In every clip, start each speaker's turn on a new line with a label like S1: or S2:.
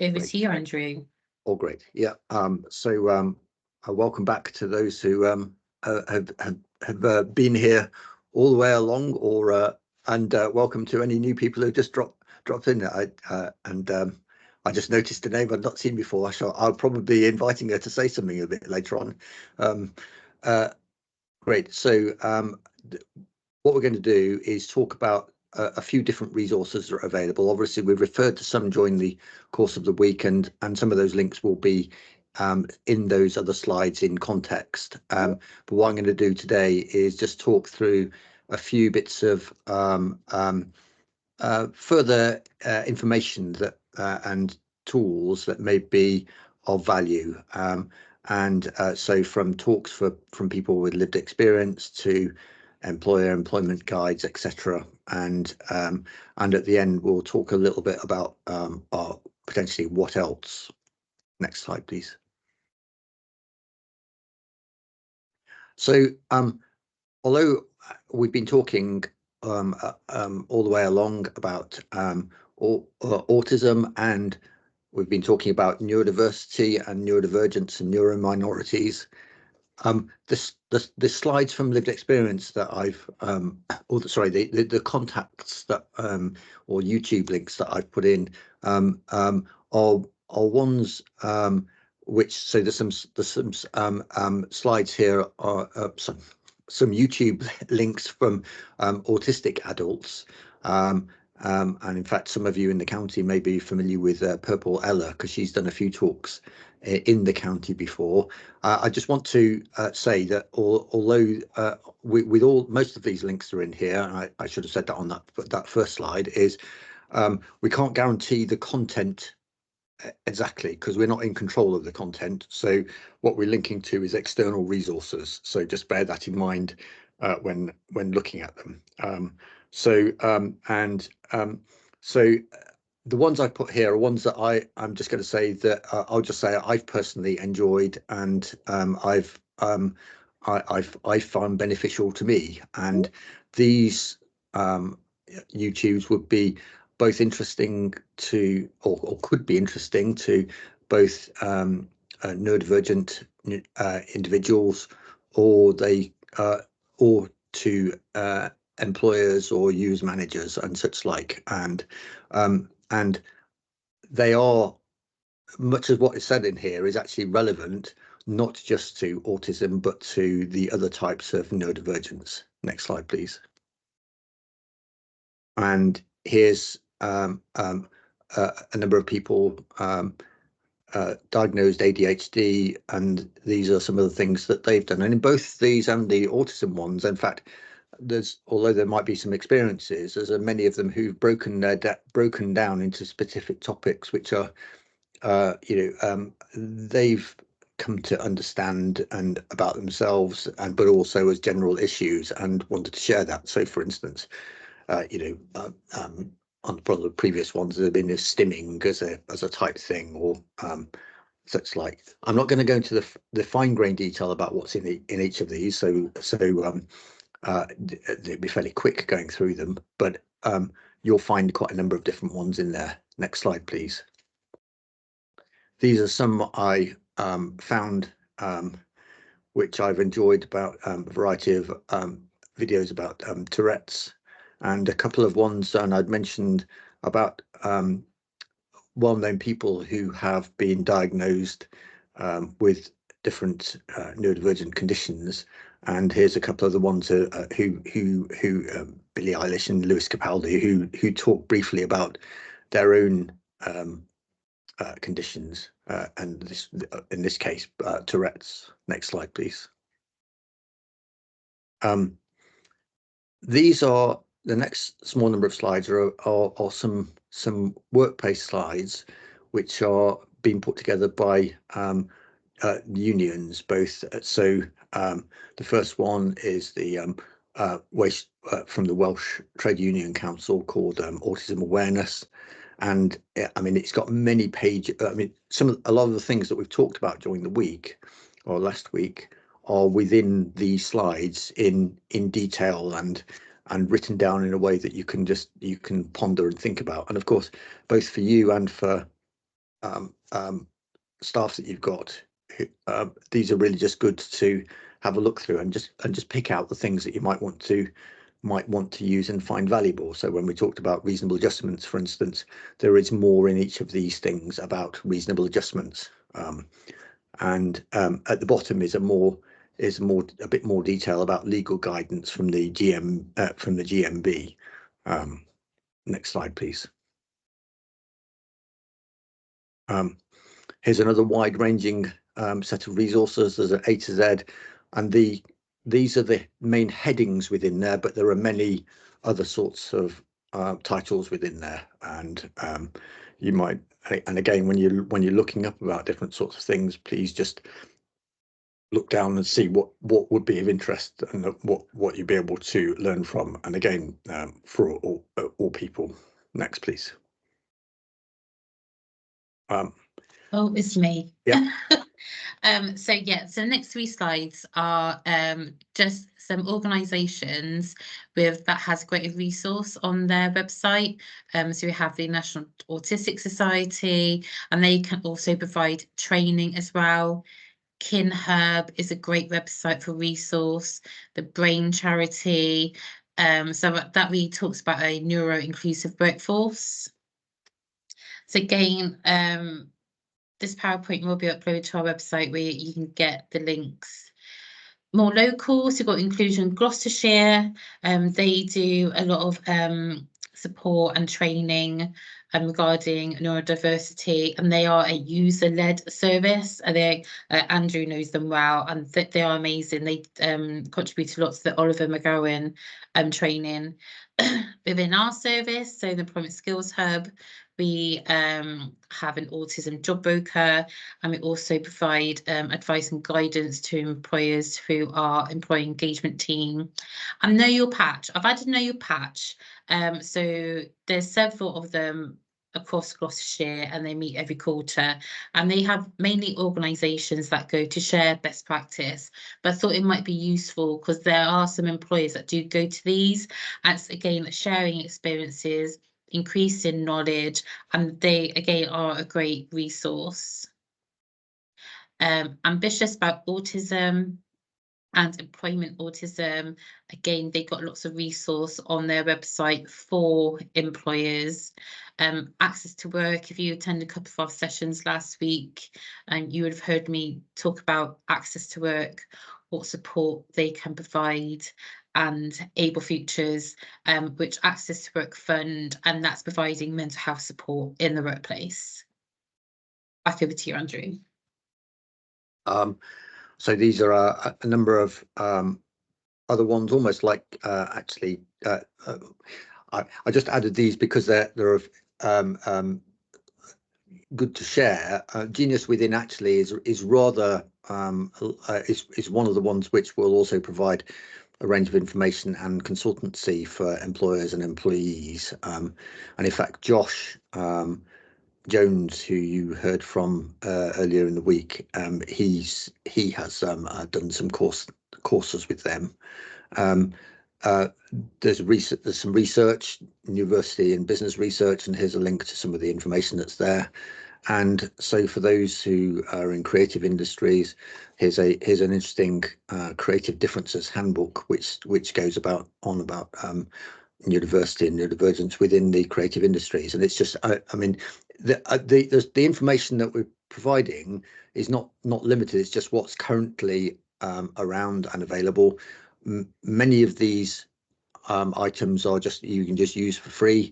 S1: Over
S2: Great.
S1: to you, Andrew.
S2: All great. Yeah. Welcome back to those who have been here all the way along, or and welcome to any new people who just dropped in. I just noticed a name I'd not seen before. I'll probably be inviting her to say something a bit later on. Great. So what we're going to do is talk about a few different resources that are available. Obviously, we've referred to some during the course of the week, and some of those links will be in those other slides in context. But what I'm going to do today is just talk through a few bits of further information that and tools that may be of value. So from talks from people with lived experience to employment guides, etc. And at the end, we'll talk a little bit about potentially what else. Next slide, please. So although we've been talking all the way along about autism, and we've been talking about neurodiversity and neurodivergence and neurominorities, the slides from lived experience that I've the contacts that or YouTube links that I've put in are ones which, so there's some slides here are some YouTube links from autistic adults, and in fact some of you in the county may be familiar with Purple Ella, because she's done a few talks in the county before. I just want to say that although most of these links are in here, and I should have said that on that first slide, is we can't guarantee the content exactly, because we're not in control of the content. So what we're linking to is external resources. So just bear that in mind when looking at them. So the ones I put here are ones that I'm just going to say that I'll just say I've personally enjoyed, and I've found beneficial to me. And these YouTubes would be both interesting to, or could be interesting to, both neurodivergent individuals, or to employers or use managers and such like. And they are, much of what is said in here is actually relevant not just to autism but to the other types of neurodivergence. Next slide, please. And here's a number of people diagnosed ADHD, and these are some of the things that they've done. And in both these and the autism ones, in fact, although there might be some experiences, there's many of them who've broken down into specific topics, which are they've come to understand and about themselves, but also as general issues, and wanted to share that. So, for instance, on one of the previous ones, there have been this stimming as a type thing, or such like. I'm not going to go into the fine-grained detail about what's in each of these, so it'd be fairly quick going through them, but you'll find quite a number of different ones in there. Next slide, please. These are some I found which I've enjoyed, about a variety of videos about Tourette's, and a couple of ones, and I'd mentioned about well-known people who have been diagnosed with different neurodivergent conditions. And here's a couple of the ones who Billie Eilish and Lewis Capaldi, who talk briefly about their own conditions, and in this case Tourette's. Next slide, please. These are the next small number of slides are some workplace slides which are being put together by unions, both. So the first one is the waste from the Welsh Trade Union Council, called Autism Awareness. And I mean, it's got many pages. I mean, a lot of the things that we've talked about during the week or last week are within these slides in detail, and written down in a way that you can ponder and think about. And of course, both for you and for staff that you've got. These are really just good to have a look through and just pick out the things that you might want to use and find valuable. So when we talked about reasonable adjustments, for instance, there is more in each of these things about reasonable adjustments. And at the bottom is a bit more detail about legal guidance from the GMB. Next slide, please. Here's another wide-ranging set of resources. There's an A to Z, and these are the main headings within there, but there are many other sorts of titles within there, and you might, and again, when you're looking up about different sorts of things, please just look down and see what would be of interest and what you'd be able to learn from. And again, for all people. Next, please.
S1: Oh, it's me.
S2: Yeah.
S1: So the next 3 slides are just some organisations that has great resource on their website. So we have the National Autistic Society, and they can also provide training as well. KinHub is a great website for resource. The Brain Charity, so that really talks about a neuro-inclusive workforce. So again, this PowerPoint will be uploaded to our website where you can get the links. More local, so you've got Inclusion Gloucestershire. They do a lot of support and training regarding neurodiversity, and they are a user-led service. Andrew knows them well, and they are amazing. They contribute a lot to the Oliver McGowan training within our service. So the Employment Skills Hub, we have an autism job broker, and we also provide advice and guidance to employers through our employee engagement team. And Know Your Patch. I've added Know Your Patch. So there's several of them across Gloucestershire, and they meet every quarter, and they have mainly organisations that go to share best practice. But I thought it might be useful because there are some employers that do go to these, and it's again sharing experiences, increasing knowledge, and they again are a great resource. Ambitious About Autism and Employment Autism, again, they got lots of resource on their website for employers. Access to Work, if you attended a couple of our sessions last week, and you would have heard me talk about Access to Work, what support they can provide, and Able Futures, which Access to Work fund, and that's providing mental health support in the workplace. Back over to you, Andrew.
S2: So these are a number of other ones, almost like actually, I just added these because they're good to share. Genius Within actually is rather is one of the ones which will also provide a range of information and consultancy for employers and employees. And in fact, Josh Jones, who you heard from earlier in the week, he has done some courses with them. There's some research, university and business research, and here's a link to some of the information that's there. And so for those who are in creative industries, here's an interesting creative differences handbook, which goes about neurodiversity and neurodivergence within the creative industries. And it's just, I mean, the information that we're providing is not limited. It's just what's currently around and available. Many of these items are you can just use for free.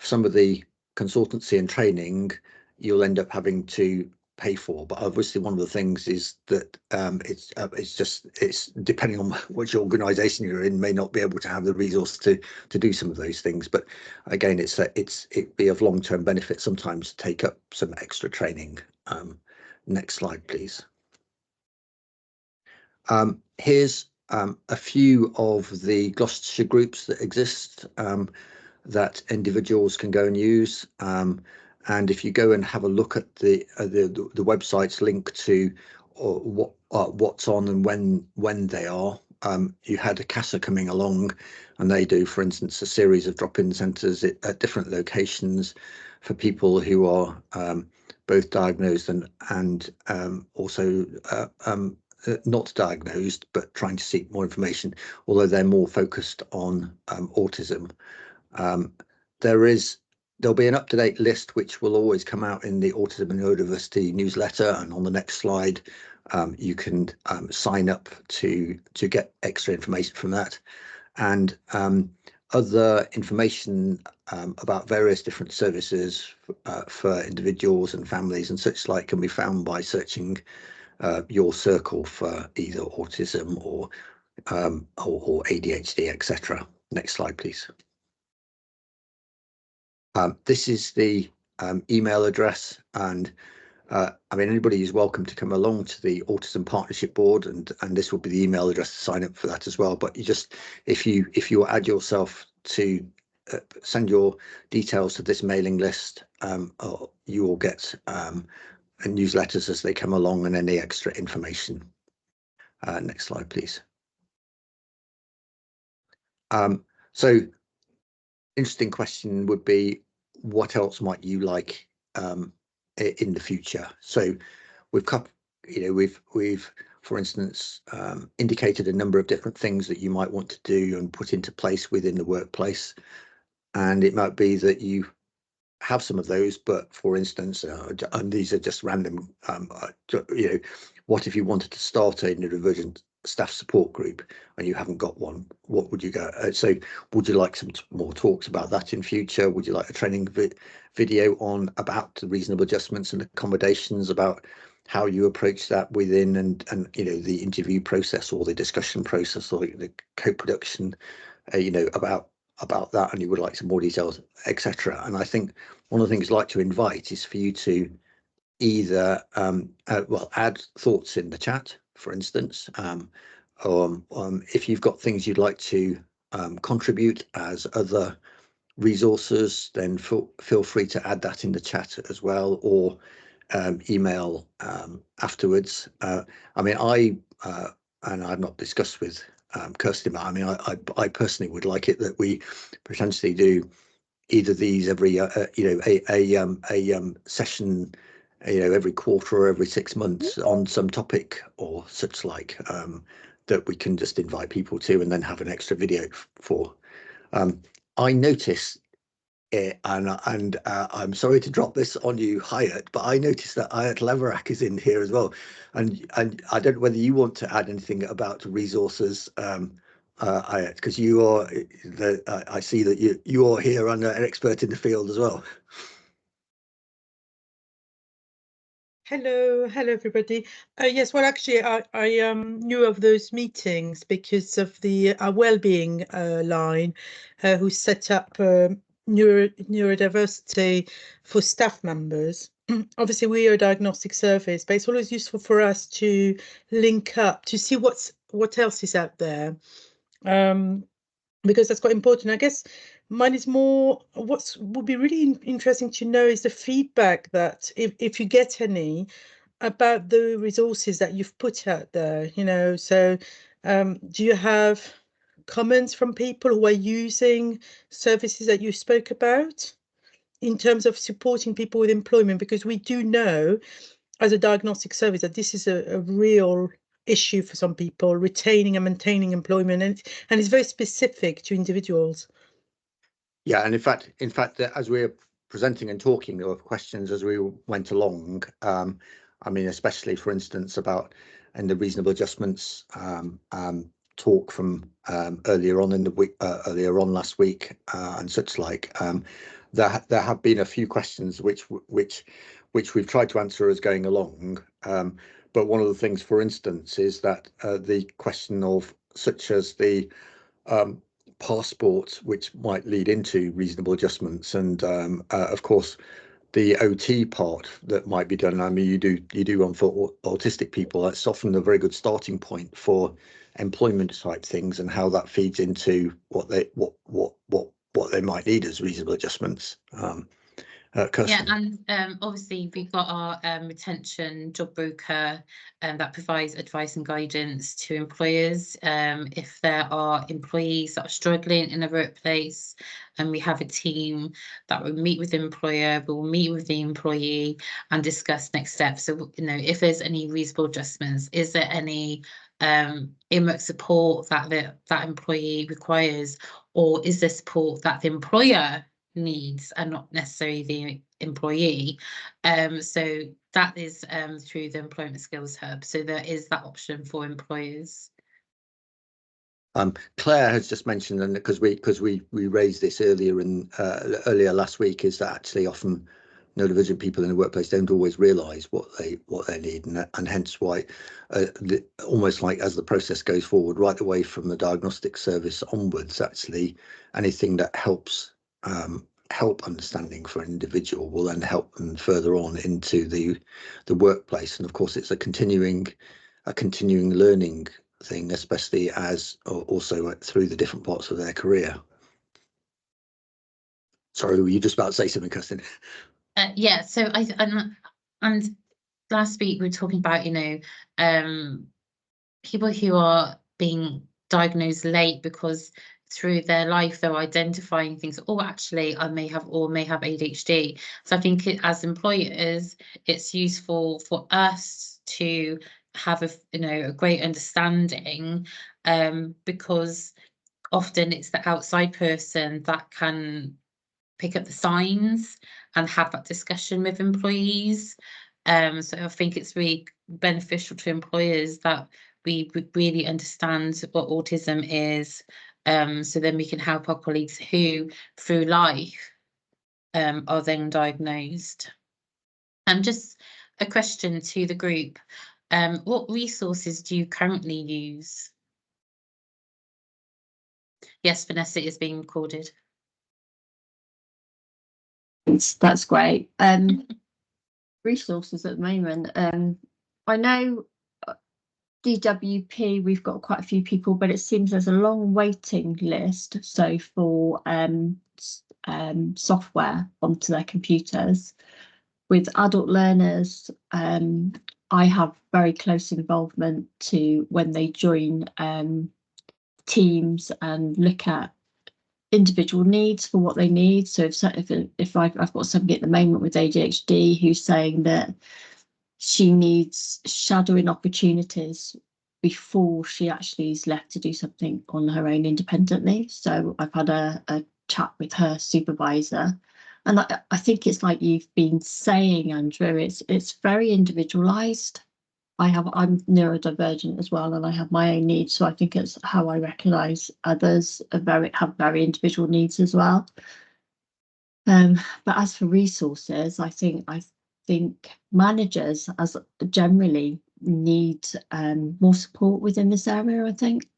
S2: Some of the consultancy and training you'll end up having to pay for, but obviously one of the things is that it's depending on which organization you're in, may not be able to have the resource to do some of those things. But again, it'd be of long-term benefit sometimes to take up some extra training. Next slide, please. Here's a few of the Gloucestershire groups that exist that individuals can go and use. And if you go and have a look at the website's link to what's on and when they are, you had a CASA coming along, and they do, for instance, a series of drop-in centres at different locations for people who are both diagnosed and also not diagnosed, but trying to seek more information, although they're more focused on autism. There'll be an up-to-date list which will always come out in the Autism and Neurodiversity newsletter, and on the next slide you can sign up to get extra information from that. And other information about various different services for individuals and families and such like can be found by searching your circle for either autism or ADHD, etc. Next slide, please. This is the email address, and I mean, anybody is welcome to come along to the Autism Partnership Board, and this will be the email address to sign up for that as well. But you just, if you add yourself to send your details to this mailing list, you will get newsletters as they come along and any extra information. Next slide, please. So interesting question would be, what else might you like in the future? So we've for instance indicated a number of different things that you might want to do and put into place within the workplace, and it might be that you have some of those, but for instance, and these are just random, what if you wanted to start a neurodivergent staff support group and you haven't got one? What would you go? So would you like some more talks about that in future? Would you like a training video on about the reasonable adjustments and accommodations, about how you approach that within and the interview process or the discussion process or the co-production, about that, and you would like some more details, etc. And I think one of the things I'd like to invite is for you to either add thoughts in the chat, for instance, or if you've got things you'd like to contribute as other resources, then feel free to add that in the chat as well, or email afterwards. I mean, and I've not discussed with Kirsty, but I mean, I personally would like it that we potentially do either these every a session, every quarter or every 6 months on some topic or such like, that we can just invite people to and then have an extra video for. I noticed it, and I'm sorry to drop this on you, Hayat, but I noticed that Hayat Leverak is in here as well, and I don't know whether you want to add anything about resources, Hayat, because you are I see that you are here and an expert in the field as well.
S3: Hello everybody. Yes, well, actually, I knew of those meetings because of the Wellbeing line, who set up neurodiversity for staff members. Obviously, we are a diagnostic service, but it's always useful for us to link up to see what else is out there, because that's quite important. I guess mine is more, what would be really interesting to know is the feedback that if you get any about the resources that you've put out there, so do you have comments from people who are using services that you spoke about in terms of supporting people with employment? Because we do know as a diagnostic service that this is a real issue for some people, retaining and maintaining employment, and it's very specific to individuals.
S2: Yeah, and in fact, as we're presenting and talking, there were questions as we went along. I mean, especially for instance about and the reasonable adjustments talk from earlier on in the week, earlier on last week, and such like. There have been a few questions which we've tried to answer as going along. But one of the things, for instance, is that the question of such as the passport, which might lead into reasonable adjustments, and of course the OT part that might be done. I mean, you do one for autistic people. That's often a very good starting point for employment type things and how that feeds into what they might need as reasonable adjustments. Kirsten.
S1: Yeah, and obviously we've got our retention job broker that provides advice and guidance to employers. If there are employees that are struggling in a workplace, and we have a team that will meet with the employer, we will meet with the employee and discuss next steps. So, you know, if there's any reasonable adjustments, is there any in-work support that that employee requires, or is there support that the employer needs and not necessarily the employee? So that is through the Employment Skills Hub. So there is that option for employers.
S2: Claire has just mentioned, and because we raised this earlier last week, is that actually often neurodivergent people in the workplace don't always realise what they need, and hence why almost like as the process goes forward, right away from the diagnostic service onwards, actually anything that helps help understanding for an individual will then help them further on into the workplace. And of course it's a continuing learning thing, especially as also through the different parts of their career. Sorry, were you just about to say something, Kirsten?
S1: Yeah, so and last week we were talking about, you know, people who are being diagnosed late because through their life they're identifying things. Oh, actually, I may have ADHD. So I think as employers, it's useful for us to have a great understanding, because often it's the outside person that can pick up the signs and have that discussion with employees. So I think it's really beneficial to employers that we really understand what autism is, so then we can help our colleagues who through life are then diagnosed. And just a question to the group, what resources do you currently use? Yes, Vanessa, is being recorded.
S4: That's great. Resources at the moment. I know DWP, we've got quite a few people, but it seems there's a long waiting list. So for software onto their computers. With adult learners, I have very close involvement to when they join teams and look at individual needs for what they need. So if I've got somebody at the moment with ADHD who's saying that she needs shadowing opportunities before she actually is left to do something on her own independently. So I've had a chat with her supervisor, and I think it's like you've been saying, Andrew, it's very individualized. I'm neurodivergent as well, and I have my own needs. So I think it's how I recognise others have very individual needs as well. But as for resources, I think managers as generally need more support within this area. I think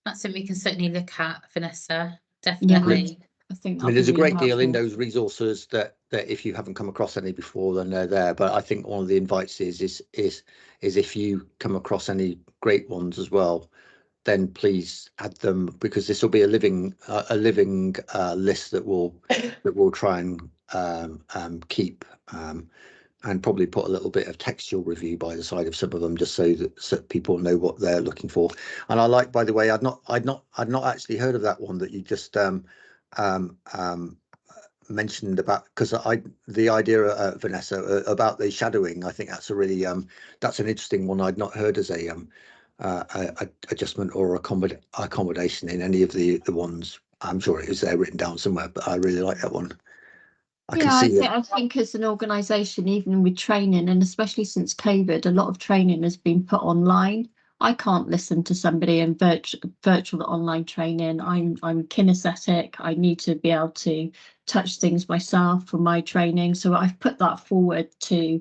S1: that's something we can certainly look at, Vanessa. Definitely.
S4: Yeah, I think
S2: there's a great deal in those resources that if you haven't come across any before, then they're there. But I think one of the invites is if you come across any great ones as well, then please add them, because this will be a living list that we'll try and keep, and probably put a little bit of textual review by the side of some of them, just so that people know what they're looking for. And I like, by the way, I'd not actually heard of that one that you just mentioned about, because the idea, Vanessa, about the shadowing, I think that's a really that's an interesting one. I'd not heard as a adjustment or accommodation in any of the ones. I'm sure it was there written down somewhere, but I really like that one.
S4: I think as an organisation, even with training, and especially since COVID, a lot of training has been put online. I can't listen to somebody in virtual online training. I'm kinesthetic. I need to be able to touch things myself for my training. So I've put that forward to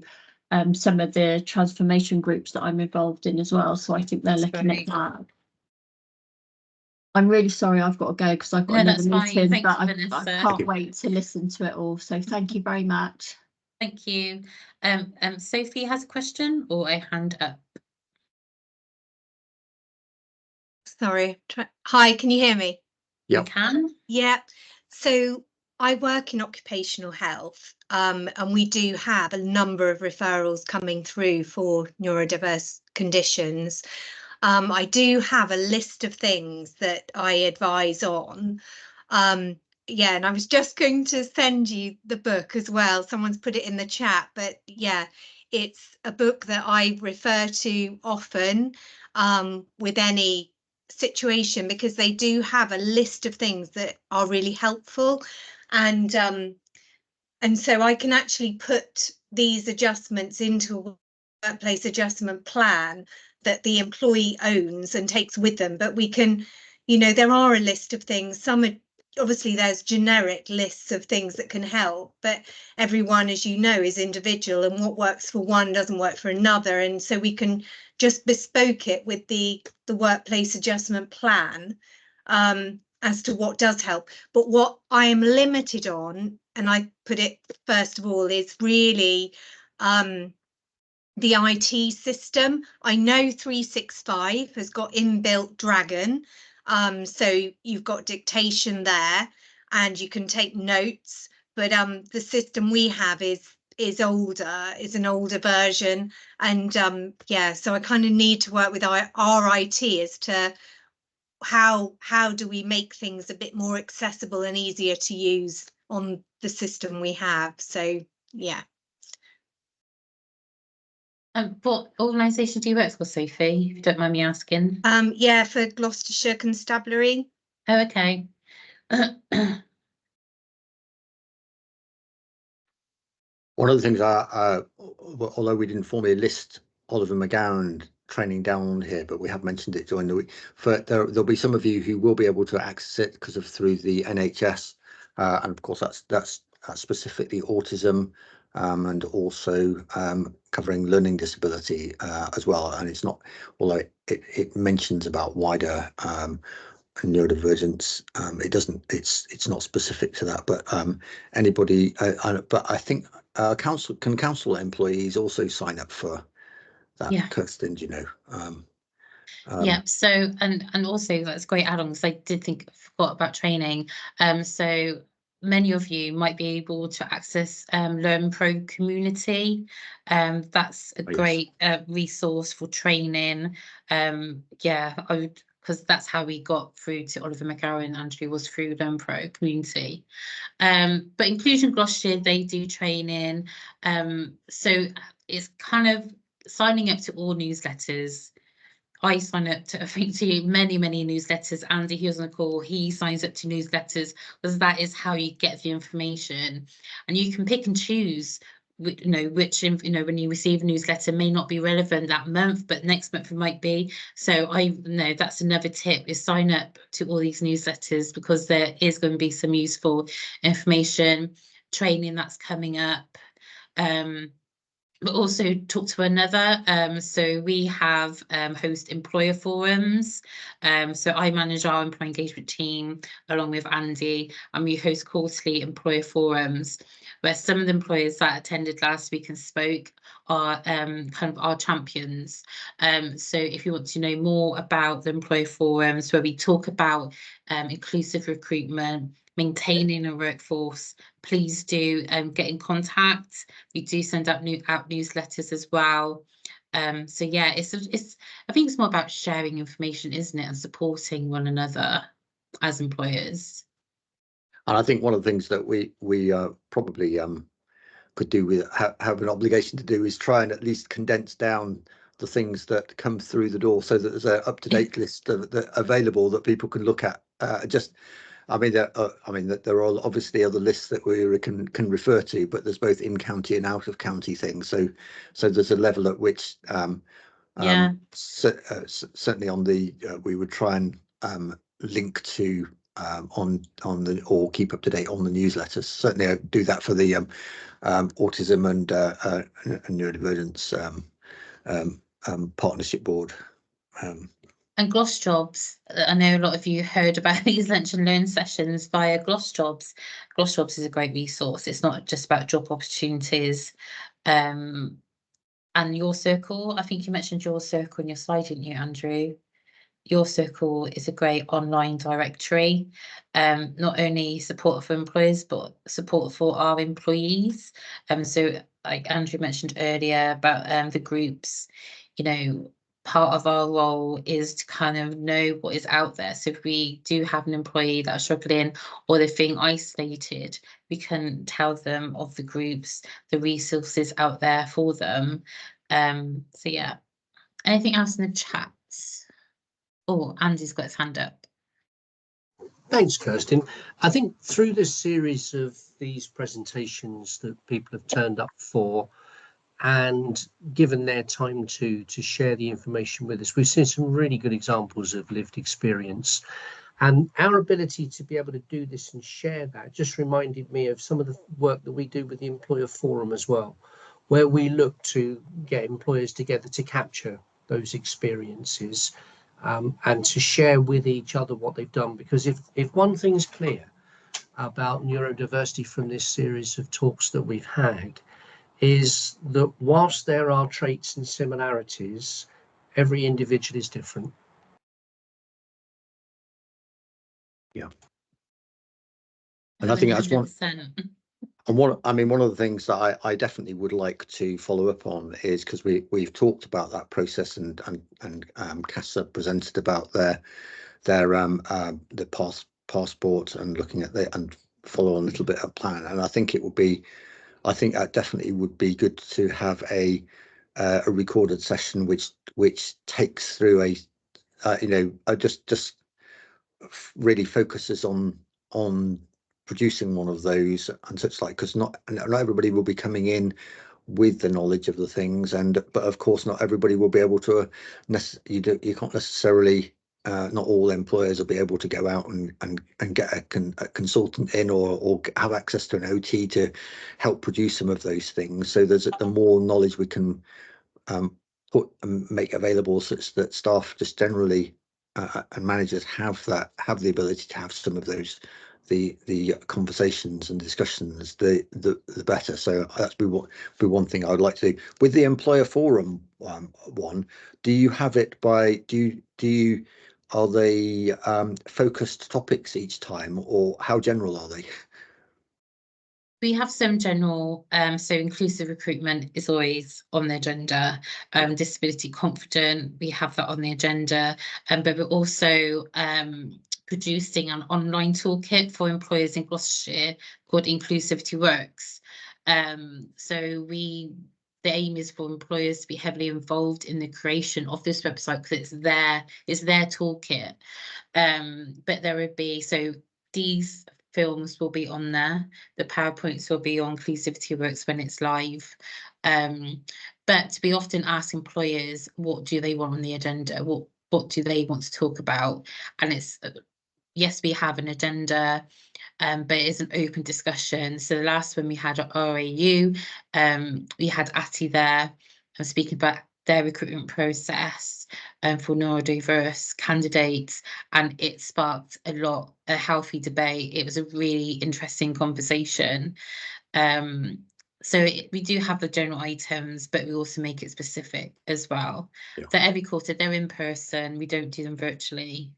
S4: some of the transformation groups that I'm involved in as well. So I think they're looking at that. I'm really sorry I've got to go because I've got another meeting, but I can't wait to listen to it all. So thank you very much.
S1: Thank you. Sophie has a question or a hand up.
S5: Sorry. Hi, can you hear me?
S2: Yeah.
S1: You can.
S5: Yeah. So I work in occupational health, and we do have a number of referrals coming through for neurodiverse conditions. I do have a list of things that I advise on. Yeah, and I was just going to send you the book as well. Someone's put it in the chat, but yeah, it's a book that I refer to often with any situation, because they do have a list of things that are really helpful. And so I can actually put these adjustments into a workplace adjustment plan that the employee owns and takes with them. But we can, you know, there are a list of things. Some are, obviously there's generic lists of things that can help, but everyone, as you know, is individual, and what works for one doesn't work for another. And so we can just bespoke it with the workplace adjustment plan as to what does help. But what I am limited on, and I put it first of all, is really the IT system. I know 365 has got inbuilt Dragon, so you've got dictation there and you can take notes, but the system we have is older, is an older version. And yeah, so I kind of need to work with our IT as to how do we make things a bit more accessible and easier to use on the system we have. So yeah.
S1: What organisation do you work for, Sophie, if you don't mind me asking?
S5: Yeah, for Gloucestershire Constabulary.
S1: Oh, okay.
S2: One of the things although we didn't formally list Oliver McGowan training down on here, but we have mentioned it during the week. There'll be some of you who will be able to access it because of through the NHS, and of course that's specifically autism, and also covering learning disability as well. And it's not, although it mentions about wider neurodivergence, it doesn't. It's not specific to that, but anybody. But I think council employees also sign up for that,
S1: Yeah.
S2: Kirsten, do you know?
S1: Yeah, so and also that's a great add-on, because I forgot about training. So many of you might be able to access Learn Pro Community. That's a great resource for training. Yeah, I would, because that's how we got through to Oliver McGowan, Andrew, was through Learn Pro Community. But Inclusion Gloucestershire, they do training. So it's kind of signing up to all newsletters. I sign up to, I think, to many newsletters. Andy, he was on the call, he signs up to newsletters, because that is how you get the information. And you can pick and choose, which, when you receive a newsletter may not be relevant that month, but next month it might be. So I know that's another tip, is sign up to all these newsletters, because there is going to be some useful information, training that's coming up. But also talk to another. So we have host employer forums. So I manage our employee engagement team along with Andy, and we host quarterly employer forums, where some of the employers that attended last week and spoke are kind of our champions. So if you want to know more about the employer forums, where we talk about inclusive recruitment, maintaining a workforce, please do get in contact. We do send out newsletters as well. So yeah, I think it's more about sharing information, isn't it, and supporting one another as employers.
S2: And I think one of the things that we probably could do with have an obligation to do is try and at least condense down the things that come through the door, so that there's an up-to-date list that available that people can look at. There are obviously other lists that we can refer to, but there's both in-county and out-of-county things. So there's a level at which certainly on the we would try and link to on the, or keep up to date on the newsletters. Certainly I do that for the autism and neurodivergence partnership board.
S1: And Gloss Jobs, I know a lot of you heard about these lunch and learn sessions via Gloss Jobs. Gloss Jobs is a great resource. It's not just about job opportunities. And Your Circle, I think you mentioned Your Circle in your slide, didn't you, Andrew? Your Circle is a great online directory, not only support for employers, but support for our employees. So like Andrew mentioned earlier about the groups, you know, part of our role is to kind of know what is out there. So if we do have an employee that's struggling or they're feeling isolated, we can tell them of the groups, the resources out there for them. So yeah. Anything else in the chat? Oh, Andy's got his hand up.
S6: Thanks, Kirsten. I think through this series of these presentations that people have turned up for and given their time to share the information with us, we've seen some really good examples of lived experience. And our ability to be able to do this and share that just reminded me of some of the work that we do with the Employer Forum as well, where we look to get employers together to capture those experiences and to share with each other what they've done. Because if one thing's clear about neurodiversity from this series of talks that we've had, is that whilst there are traits and similarities, every individual is different.
S2: Yeah. And I think that's one.
S1: 100%.
S2: And one of the things that I definitely would like to follow up on is because we've talked about that process and CASA presented about the passport and looking at and follow on a little bit of plan. And I think that definitely would be good to have a recorded session which takes through just really focuses on producing one of those and such like, because not everybody will be coming in with the knowledge of the things, but of course not everybody will be able to you can't necessarily not all employers will be able to go out and get a consultant in or have access to an OT to help produce some of those things. So there's the more knowledge we can put and make available, such that staff just generally and managers have the ability to have some of those the conversations and discussions, the better. So that's be one thing I would like to do with the Employer Forum one. Do you have it by are they focused topics each time, or how general are they?
S1: We have some general, so inclusive recruitment is always on the agenda. Disability confident, we have that on the agenda, but we're also producing an online toolkit for employers in Gloucestershire called Inclusivity Works. So the aim is for employers to be heavily involved in the creation of this website because it's their toolkit. But there would be, so these films will be on there. The PowerPoints will be on Inclusivity Works when it's live. But we often ask employers, what do they want on the agenda? What do they want to talk about? And it's, yes, we have an agenda, but it is an open discussion. So the last one we had at RAU, we had Atty there speaking about their recruitment process for neurodiverse candidates, and it sparked a healthy debate. It was a really interesting conversation. So we do have the general items, but we also make it specific as well.
S2: Yeah.
S1: So every quarter they're in person, we don't do them virtually.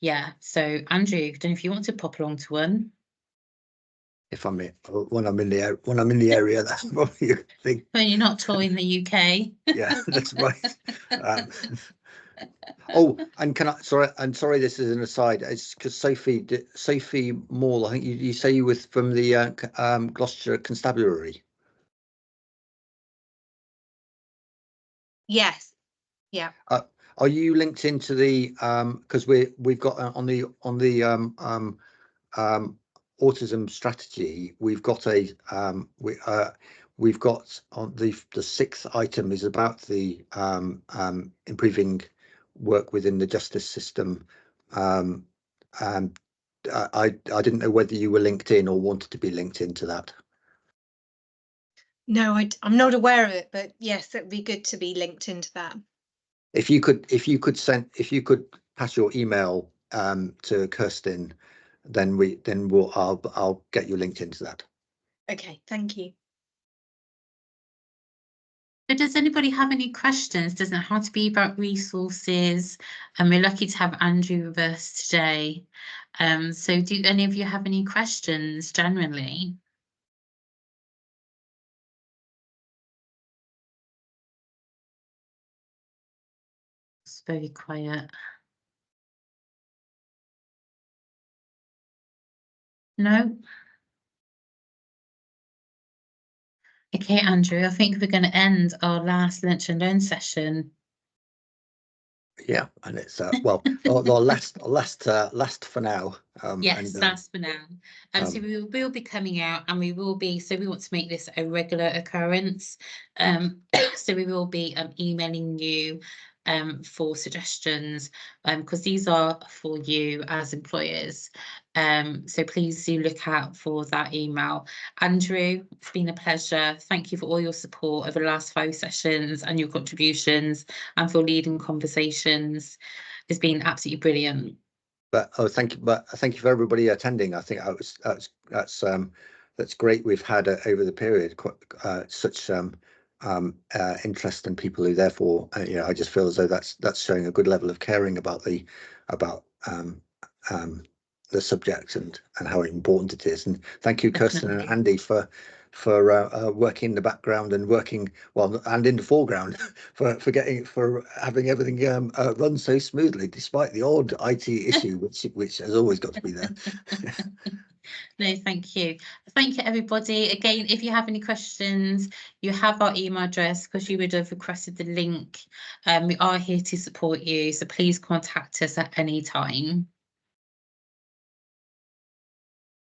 S1: Yeah, so Andrew, I don't know if you want to pop along to one.
S2: If I'm when I'm in the area, that's probably a thing.
S1: When you're not touring the UK.
S2: Yeah, that's right. Oh, and sorry, this is an aside. It's because Sophie Moore, I think you say you were from the Gloucestershire Constabulary.
S5: Yes. Yeah.
S2: Are you linked into the because we've got on the autism strategy, we've got we've got on the sixth item is about the improving work within the justice system. And I didn't know whether you were linked in or wanted to be linked into that.
S5: No, I'm not aware of it, but yes, it'd be good to be linked into that.
S2: If you could pass your email to Kirsten, then I'll get you linked into that.
S5: Okay, thank you.
S1: But does anybody have any questions? Doesn't have to be about resources. And we're lucky to have Andrew with us today. So do any of you have any questions generally? It's very quiet. No? Okay, Andrew, I think we're going to end our last lunch and learn session.
S2: Yeah, and it's well, or last for now.
S1: Yes,
S2: and,
S1: that's for now. So we will be coming out, and we will be. So we want to make this a regular occurrence. So we will be emailing you for suggestions, because these are for you as employers. So please do look out for that email. Andrew, it's been a pleasure. Thank you for all your support over the last 5 sessions and your contributions, and for leading conversations. It's been absolutely brilliant.
S2: But thank you for everybody attending. I think that's great. We've had over the period such interest in people who therefore I just feel as though that's showing a good level of caring about the subject and how important it is. And thank you, Kirsten and Andy, for working in the background and working well and in the foreground for having everything run so smoothly despite the odd IT issue which has always got to be there.
S1: No, thank you everybody. Again, if you have any questions, you have our email address because you would have requested the link. We are here to support you, so please contact us at any time.